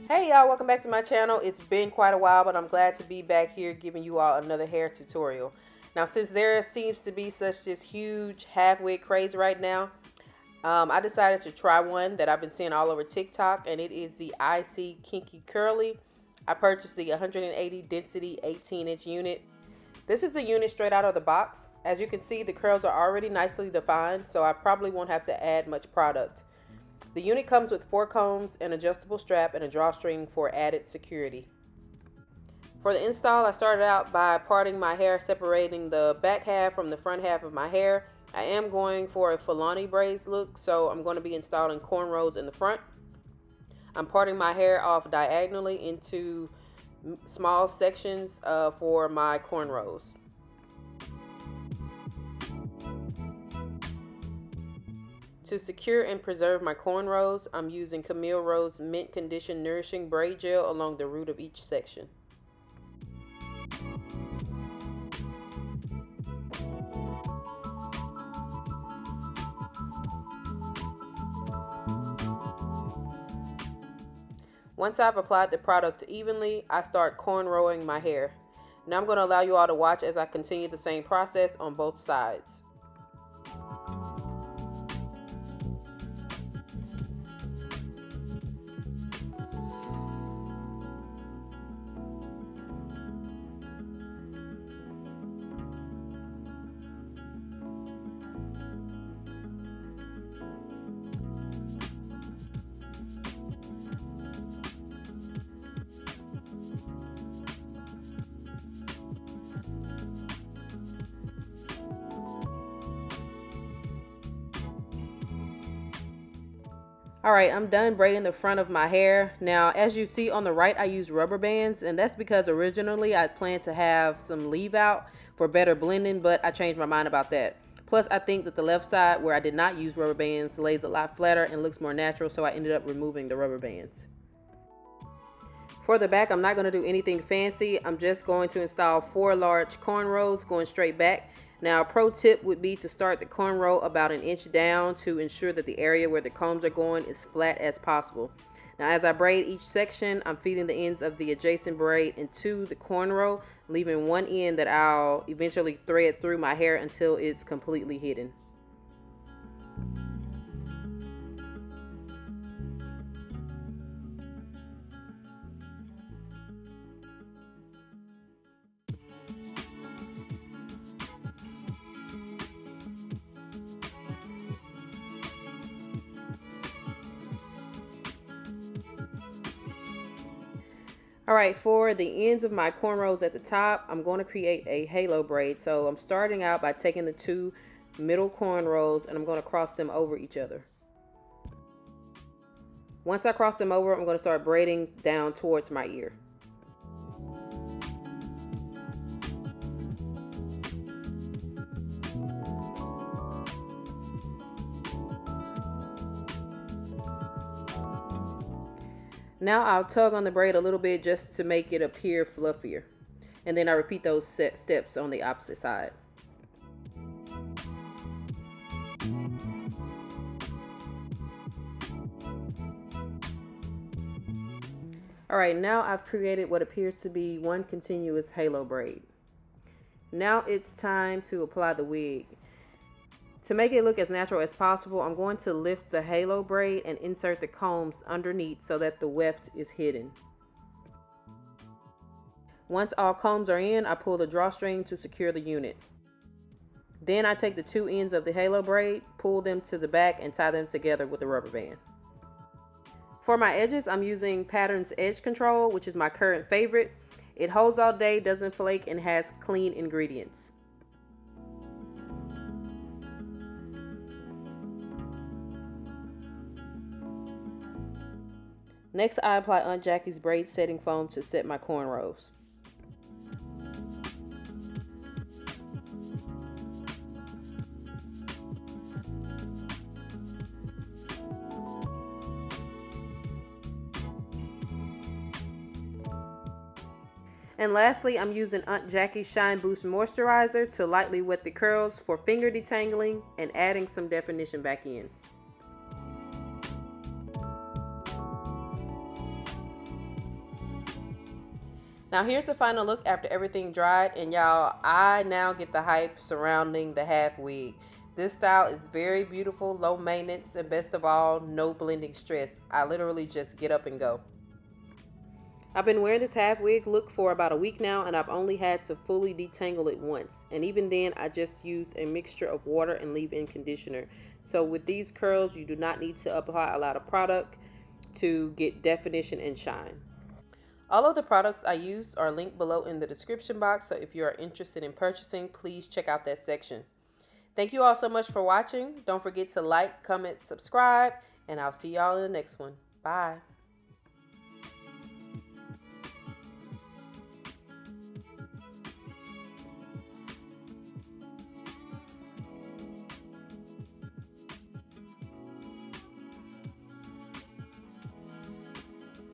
Hey y'all, welcome back to my channel. It's been quite a while, but I'm glad to be back here giving you all another hair tutorial. Now, since there seems to be such this huge half wig craze right now, I decided to try one that I've been seeing all over TikTok, and it is the ISEE Kinky Curly. I purchased the 180 density 18-inch unit. This is the unit straight out of the box. As you can see, the curls are already nicely defined, so I probably won't have to add much product. The unit comes with 4 combs, an adjustable strap, and a drawstring for added security. For the install, I started out by parting my hair, separating the back half from the front half of my hair. I am going for a Fulani Braids look, so I'm going to be installing cornrows in the front. I'm parting my hair off diagonally into small sections for my cornrows. To secure and preserve my cornrows, I'm using Camille Rose Mint Condition Nourishing Braid Gel along the root of each section. Once I've applied the product evenly, I start cornrowing my hair. Now I'm going to allow you all to watch as I continue the same process on both sides. Alright, I'm done braiding the front of my hair. Now, as you see on the right, I use rubber bands, and that's because originally I planned to have some leave out for better blending, but I changed my mind about that. Plus, I think that the left side, where I did not use rubber bands, lays a lot flatter and looks more natural, so I ended up removing the rubber bands. For the back, I'm not going to do anything fancy. I'm just going to install 4 large cornrows going straight back. Now, a pro tip would be to start the cornrow about an inch down to ensure that the area where the combs are going is flat as possible. Now, as I braid each section, I'm feeding the ends of the adjacent braid into the cornrow, leaving one end that I'll eventually thread through my hair until it's completely hidden. Alright, for the ends of my cornrows at the top, I'm going to create a halo braid. So I'm starting out by taking the 2 middle cornrows and I'm going to cross them over each other. Once I cross them over, I'm going to start braiding down towards my ear. Now I'll tug on the braid a little bit just to make it appear fluffier. And then I repeat those steps on the opposite side. Alright, now I've created what appears to be one continuous halo braid. Now it's time to apply the wig. To make it look as natural as possible, I'm going to lift the halo braid and insert the combs underneath so that the weft is hidden. Once all combs are in, I pull the drawstring to secure the unit. Then I take the 2 ends of the halo braid, pull them to the back, and tie them together with a rubber band. For my edges, I'm using Pattern's Edge Control, which is my current favorite. It holds all day, doesn't flake, and has clean ingredients. Next, I apply Aunt Jackie's braid setting foam to set my cornrows. And lastly, I'm using Aunt Jackie's Shine Boost Moisturizer to lightly wet the curls for finger detangling and adding some definition back in. Now here's the final look after everything dried, and y'all, I now get the hype surrounding the half wig. This style is very beautiful, low maintenance, and best of all, no blending stress. I literally just get up and go. I've been wearing this half wig look for about a week now, and I've only had to fully detangle it once. And even then, I just use a mixture of water and leave-in conditioner. So with these curls, you do not need to apply a lot of product to get definition and shine. All of the products I use are linked below in the description box, so if you are interested in purchasing, please check out that section. Thank you all so much for watching. Don't forget to like, comment, subscribe, and I'll see y'all in the next one. Bye.